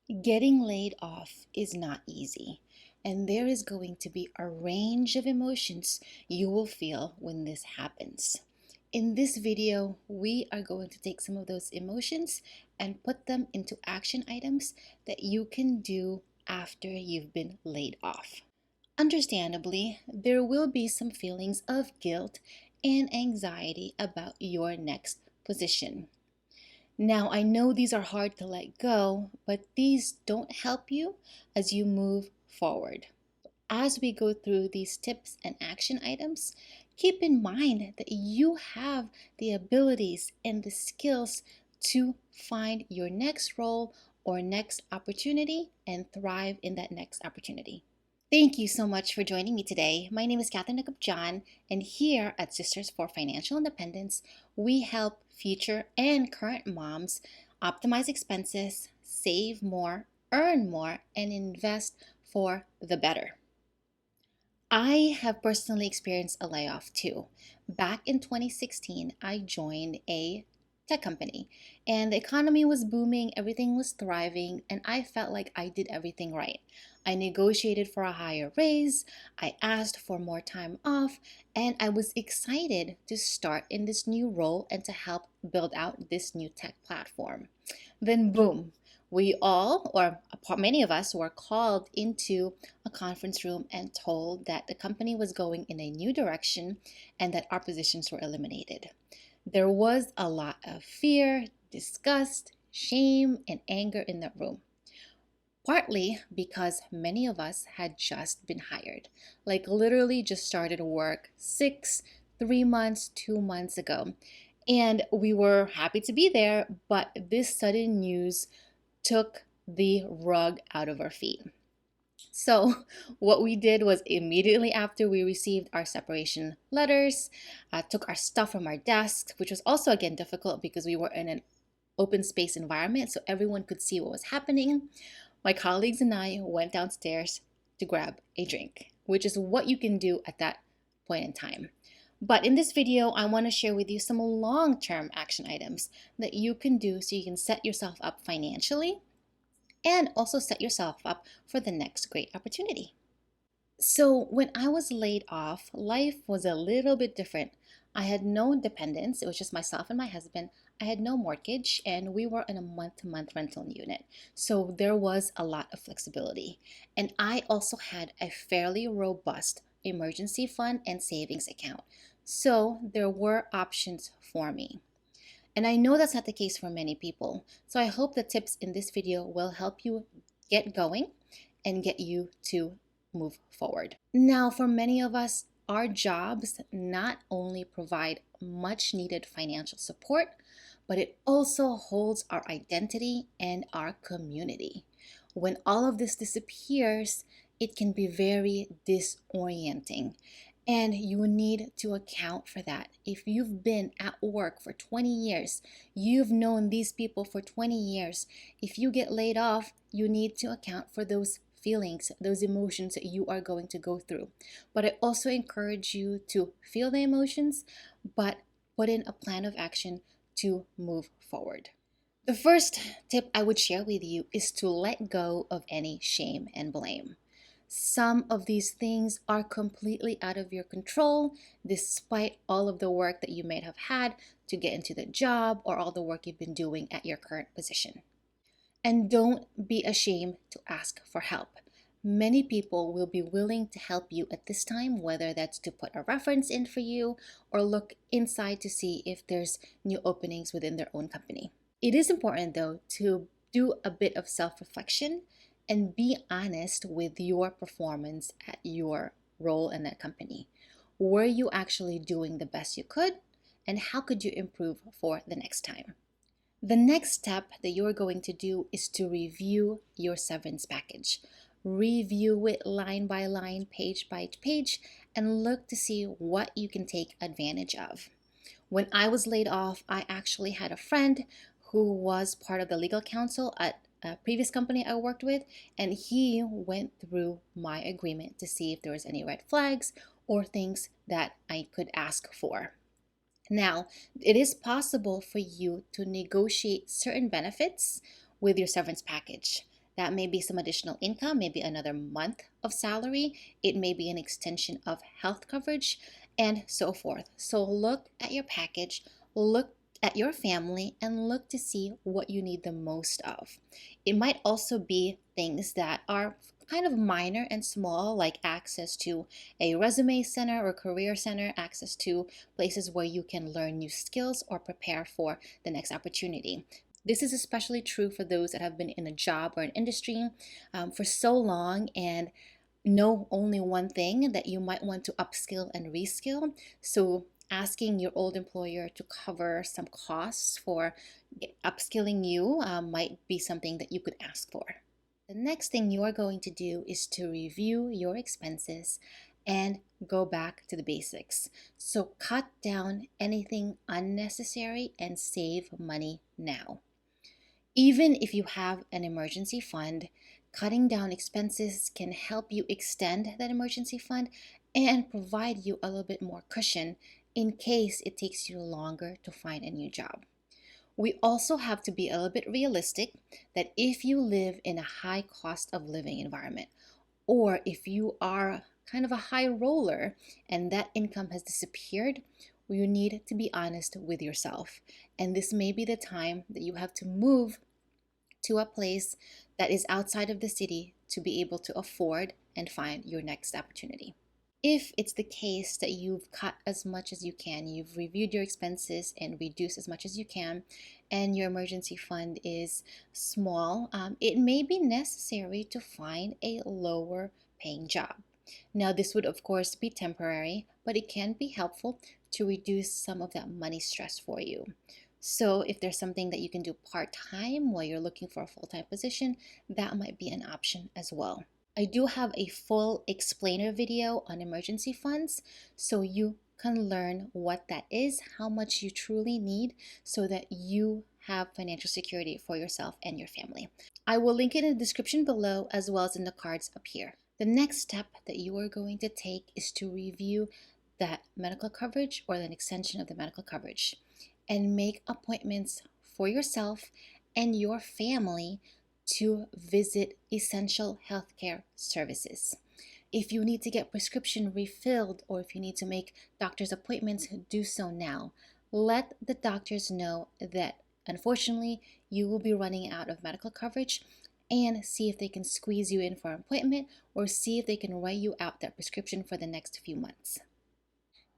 Getting laid off is not easy, and there is going to be a range of emotions you will feel when this happens. In this video, we are going to take some of those emotions and put them into action items that you can do after you've been laid off. Understandably, there will be some feelings of guilt and anxiety about your next position. Now, I know these are hard to let go, but these don't help you as you move forward. As we go through these tips and action items, keep in mind that you have the abilities and the skills to find your next role or next opportunity and thrive in that next opportunity. Thank you so much for joining me today. My name is Catherine John, and here at Sisters for Financial Independence, we help future and current moms optimize expenses, save more, earn more, and invest for the better. I have personally experienced a layoff too. Back in 2016, I joined a tech company and the economy was booming, everything was thriving, and I felt like I did everything right. I negotiated for a higher raise, I asked for more time off, and I was excited to start in this new role and to help build out this new tech platform. Then, boom, we all, or many of us, were called into a conference room and told that the company was going in a new direction and that our positions were eliminated. There was a lot of fear, disgust, shame, and anger in that room. Partly because many of us had just been hired, like literally just started work 3 months, 2 months ago. And we were happy to be there, but this sudden news took the rug out of our feet. So, what we did was immediately after we received our separation letters, took our stuff from our desks, which was also again difficult because we were in an open space environment, so everyone could see what was happening. My colleagues and I went downstairs to grab a drink, which is what you can do at that point in time. But in this video, I want to share with you some long-term action items that you can do so you can set yourself up financially and also set yourself up for the next great opportunity. So, when I was laid off, life was a little bit different. I had no dependents, it was just myself and my husband. I had no mortgage, and we were in a month to month rental unit. So, there was a lot of flexibility. And I also had a fairly robust emergency fund and savings account. So, there were options for me. And I know that's not the case for many people. So I hope the tips in this video will help you get going and get you to move forward. Now, for many of us, our jobs not only provide much needed financial support, but it also holds our identity and our community. When all of this disappears, it can be very disorienting. And you need to account for that. If you've been at work for 20 years, you've known these people for 20 years, if you get laid off, you need to account for those feelings, those emotions that you are going to go through. But I also encourage you to feel the emotions, but put in a plan of action to move forward. The first tip I would share with you is to let go of any shame and blame. Some of these things are completely out of your control, despite all of the work that you may have had to get into the job or all the work you've been doing at your current position. And don't be ashamed to ask for help. Many people will be willing to help you at this time, whether that's to put a reference in for you or look inside to see if there's new openings within their own company. It is important, though, to do a bit of self-reflection and be honest with your performance at your role in that company. Were you actually doing the best you could? And how could you improve for the next time? The next step that you're going to do is to review your severance package. Review it line by line, page by page, and look to see what you can take advantage of. When I was laid off, I actually had a friend who was part of the legal counsel at a previous company I worked with, and he went through my agreement to see if there was any red flags or things that I could ask for. Now, it is possible for you to negotiate certain benefits with your severance package. That may be some additional income, maybe another month of salary. It may be an extension of health coverage, and so forth. So look at your package, look at your family, and look to see what you need the most of. It might also be things that are kind of minor and small, like access to a resume center or career center, access to places where you can learn new skills or prepare for the next opportunity. This is especially true for those that have been in a job or an industry for so long and know only one thing, that you might want to upskill and reskill. So asking your old employer to cover some costs for upskilling you might be something that you could ask for. The next thing you are going to do is to review your expenses and go back to the basics. So cut down anything unnecessary and save money now. Even if you have an emergency fund, cutting down expenses can help you extend that emergency fund and provide you a little bit more cushion in case it takes you longer to find a new job. We also have to be a little bit realistic that if you live in a high cost of living environment, or if you are kind of a high roller and that income has disappeared, you need to be honest with yourself. And this may be the time that you have to move to a place that is outside of the city to be able to afford and find your next opportunity. If it's the case that you've cut as much as you can, you've reviewed your expenses and reduced as much as you can, and your emergency fund is small, it may be necessary to find a lower paying job. Now, this would, of course, be temporary, but it can be helpful to reduce some of that money stress for you. So, if there's something that you can do part time while you're looking for a full time position, that might be an option as well. I do have a full explainer video on emergency funds, so you can learn what that is, how much you truly need, so that you have financial security for yourself and your family. I will link it in the description below as well as in the cards up here. The next step that you are going to take is to review that medical coverage or an extension of the medical coverage and make appointments for yourself and your family to visit essential healthcare services. If you need to get prescription refilled or if you need to make doctor's appointments, do so now. Let the doctors know that unfortunately you will be running out of medical coverage, and see if they can squeeze you in for an appointment or see if they can write you out that prescription for the next few months.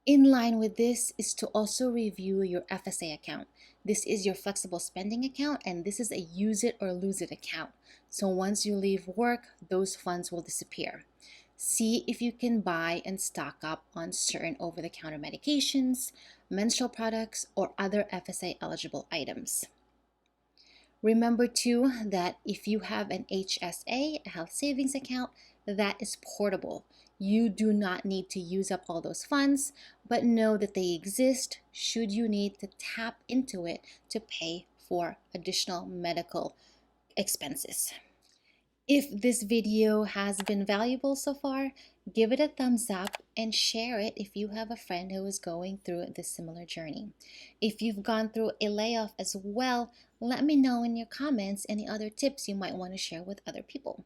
In line with this is to also review your FSA account. This is your flexible spending account, and this is a use it or lose it account. So once you leave work, those funds will disappear. See if you can buy and stock up on certain over-the-counter medications, menstrual products, or other FSA eligible items. Remember too that if you have an HSA, a health savings account, that is portable. You do not need to use up all those funds, but know that they exist should you need to tap into it to pay for additional medical expenses. If this video has been valuable so far, give it a thumbs up and share it if you have a friend who is going through this similar journey. If you've gone through a layoff as well, let me know in your comments any other tips you might want to share with other people.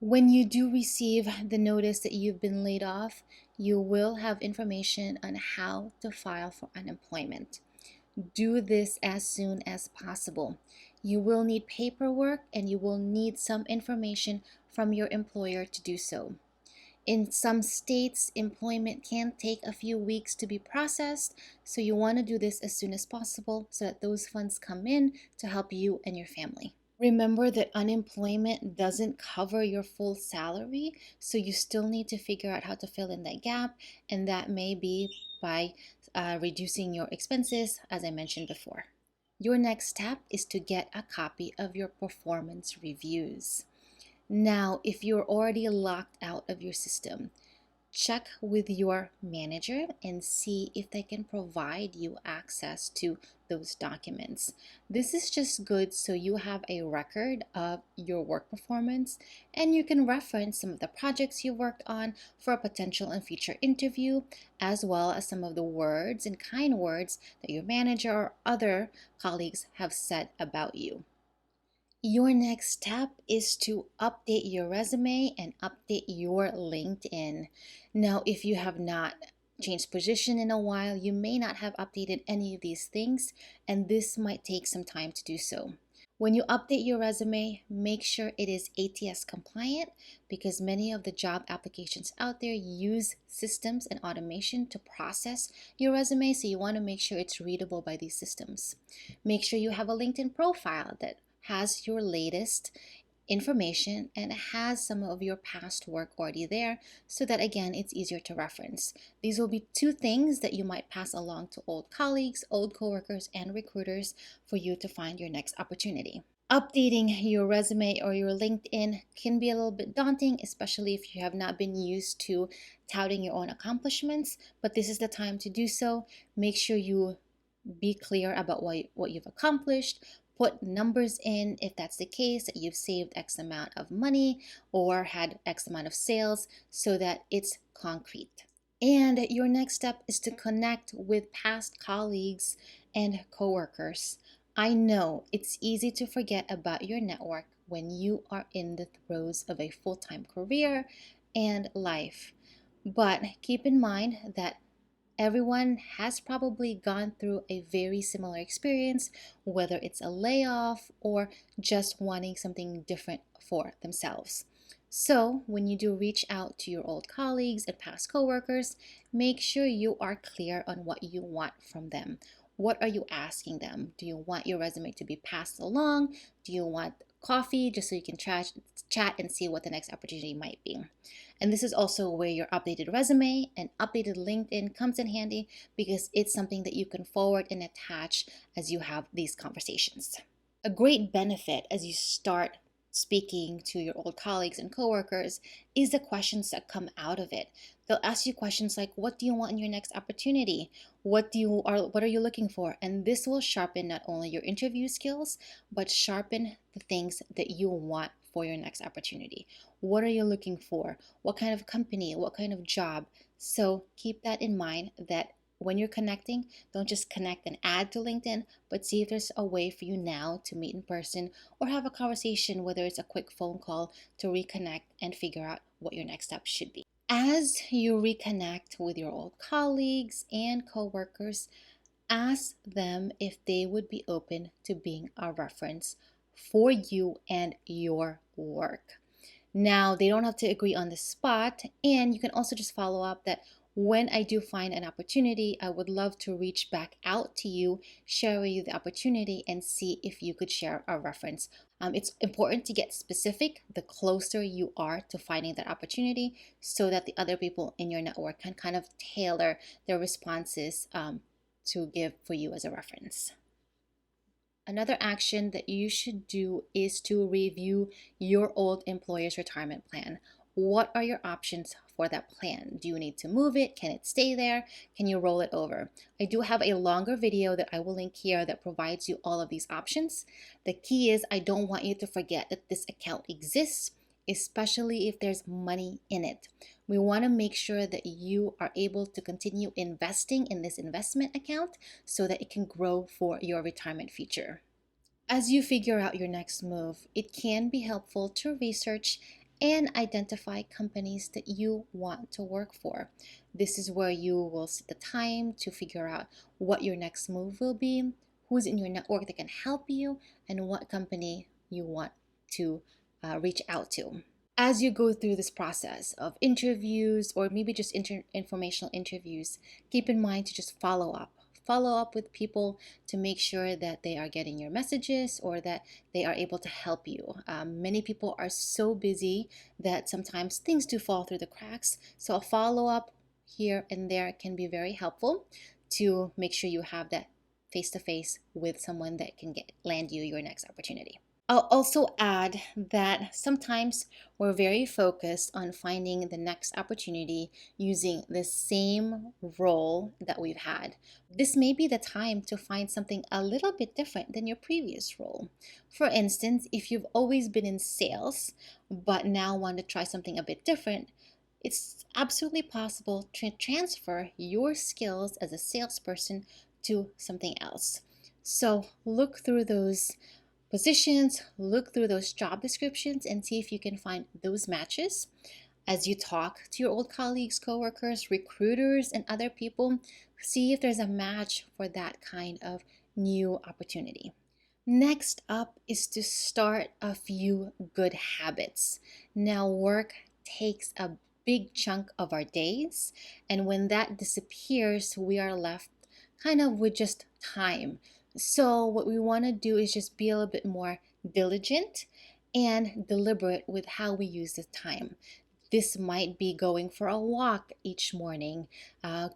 When you do receive the notice that you've been laid off, you will have information on how to file for unemployment. Do this as soon as possible. You will need paperwork and you will need some information from your employer to do so. In some states, employment can take a few weeks to be processed, so you want to do this as soon as possible so that those funds come in to help you and your family. Remember that unemployment doesn't cover your full salary, so you still need to figure out how to fill in that gap, and that may be by reducing your expenses, as I mentioned before. Your next step is to get a copy of your performance reviews. Now, if you're already locked out of your system, check with your manager and see if they can provide you access to those documents. This is just good so you have a record of your work performance and you can reference some of the projects you worked on for a potential and future interview, as well as some of the words and kind words that your manager or other colleagues have said about you. Your next step is to update your resume and update your LinkedIn. Now, if you have not changed position in a while, you may not have updated any of these things, and this might take some time to do so. When you update your resume, make sure it is ATS compliant because many of the job applications out there use systems and automation to process your resume, so you want to make sure it's readable by these systems. Make sure you have a LinkedIn profile that has your latest information and has some of your past work already there so that again it's easier to reference. These will be two things that you might pass along to old colleagues, old coworkers, and recruiters for you to find your next opportunity. Updating your resume or your LinkedIn can be a little bit daunting, especially if you have not been used to touting your own accomplishments, but this is the time to do so. Make sure you be clear about what you've accomplished. Put numbers in if that's the case, that you've saved X amount of money or had X amount of sales so that it's concrete. And your next step is to connect with past colleagues and coworkers. I know it's easy to forget about your network when you are in the throes of a full time career and life. But keep in mind that everyone has probably gone through a very similar experience, whether it's a layoff or just wanting something different for themselves. So, when you do reach out to your old colleagues and past coworkers, make sure you are clear on what you want from them. What are you asking them? Do you want your resume to be passed along? Do you want coffee just so you can chat and see what the next opportunity might be? And this is also where your updated resume and updated LinkedIn comes in handy because it's something that you can forward and attach as you have these conversations. A great benefit as you start speaking to your old colleagues and coworkers is the questions that come out of it. They'll ask you questions like, what do you want in your next opportunity? What are you looking for? And this will sharpen not only your interview skills, but sharpen the things that you want for your next opportunity. What are you looking for? What kind of company? What kind of job? So keep that in mind, that when you're connecting, don't just connect and add to LinkedIn, but see if there's a way for you now to meet in person or have a conversation, whether it's a quick phone call, to reconnect and figure out what your next step should be. As you reconnect with your old colleagues and coworkers, ask them if they would be open to being a reference for you and your work. Now, they don't have to agree on the spot, and you can also just follow up that when I do find an opportunity, I would love to reach back out to you, share with you the opportunity, and see if you could share a reference. It's important to get specific the closer you are to finding that opportunity so that the other people in your network can kind of tailor their responses to give for you as a reference. Another action that you should do is to review your old employer's retirement plan. What are your options for that plan? Do you need to move it? Can it stay there? Can you roll it over? I do have a longer video that I will link here that provides you all of these options. The key is I don't want you to forget that this account exists, especially if there's money in it. We want to make sure that you are able to continue investing in this investment account so that it can grow for your retirement future. As you figure out your next move, it can be helpful to research and identify companies that you want to work for. This is where you will set the time to figure out what your next move will be, who's in your network that can help you, and what company you want to reach out to. As you go through this process of interviews or maybe just informational interviews, keep in mind to just follow up. Follow up with people to make sure that they are getting your messages or that they are able to help you. Many people are so busy that sometimes things do fall through the cracks. So a follow up here and there can be very helpful to make sure you have that face to face with someone that can land you your next opportunity. I'll also add that sometimes we're very focused on finding the next opportunity using the same role that we've had. This may be the time to find something a little bit different than your previous role. For instance, if you've always been in sales but now want to try something a bit different, it's absolutely possible to transfer your skills as a salesperson to something else. So look through those positions, look through those job descriptions and see if you can find those matches. As you talk to your old colleagues, coworkers, recruiters, and other people, see if there's a match for that kind of new opportunity. Next up is to start a few good habits. Now, work takes a big chunk of our days, and when that disappears, we are left kind of with just time. So, what we want to do is just be a little bit more diligent and deliberate with how we use the time. This might be going for a walk each morning,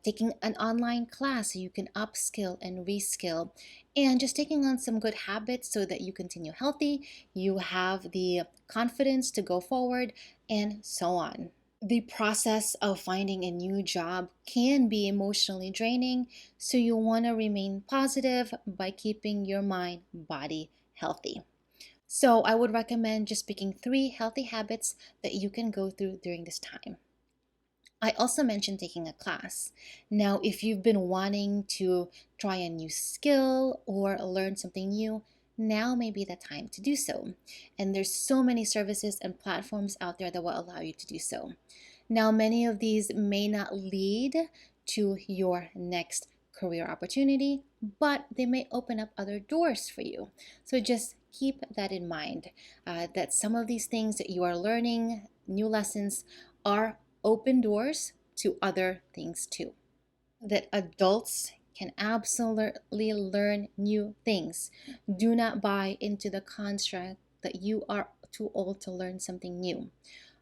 taking an online class so you can upskill and reskill, and just taking on some good habits so that you continue healthy, you have the confidence to go forward, and so on. The process of finding a new job can be emotionally draining, so you want to remain positive by keeping your mind, body healthy. So I would recommend just picking 3 healthy habits that you can go through during this time. I also mentioned taking a class. Now, if you've been wanting to try a new skill or learn something new, now may be the time to do so. And there's so many services and platforms out there that will allow you to do so. Now, many of these may not lead to your next career opportunity, but they may open up other doors for you. So just keep that in mind, that some of these things that you are learning, new lessons, are open doors to other things too. That adults can absolutely learn new things. Do not buy into the construct that you are too old to learn something new.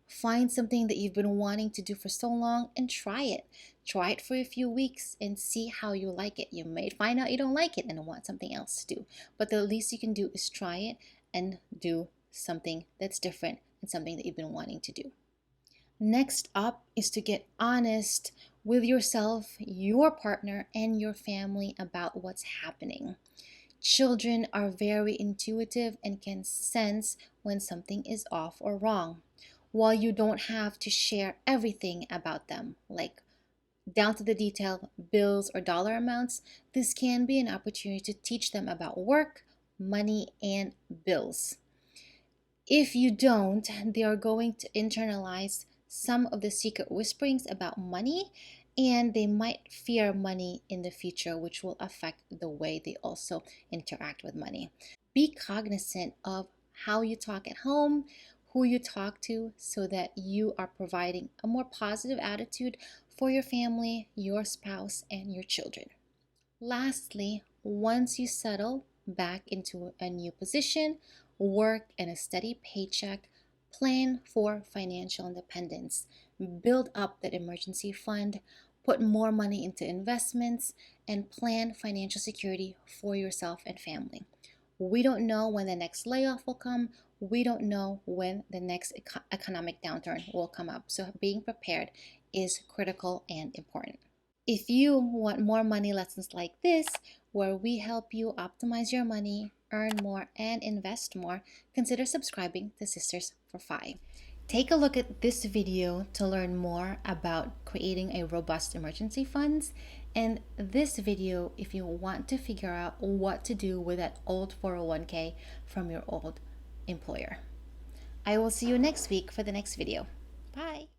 Find something that you've been wanting to do for so long and try it. Try it for a few weeks and see how you like it. You may find out you don't like it and want something else to do. But the least you can do is try it and do something that's different and something that you've been wanting to do. Next up is to get honest with yourself, your partner, and your family about what's happening. Children are very intuitive and can sense when something is off or wrong. While you don't have to share everything about them, like down to the detail, bills or dollar amounts, this can be an opportunity to teach them about work, money, and bills. If you don't, they are going to internalize some of the secret whisperings about money, and they might fear money in the future, which will affect the way they also interact with money. Be cognizant of how you talk at home, who you talk to, so that you are providing a more positive attitude for your family, your spouse, and your children. Lastly, once you settle back into a new position, work, and a steady paycheck, plan for financial independence. Build up that emergency fund, put more money into investments, and plan financial security for yourself and family. We don't know when the next layoff will come. We don't know when the next economic downturn will come up. So being prepared is critical and important. If you want more money lessons like this, where we help you optimize your money, earn more, and invest more, consider subscribing to Sisters for Fi. Take a look at this video to learn more about creating a robust emergency funds, and this video if you want to figure out what to do with that old 401k from your old employer. I will see you next week for the next video. Bye!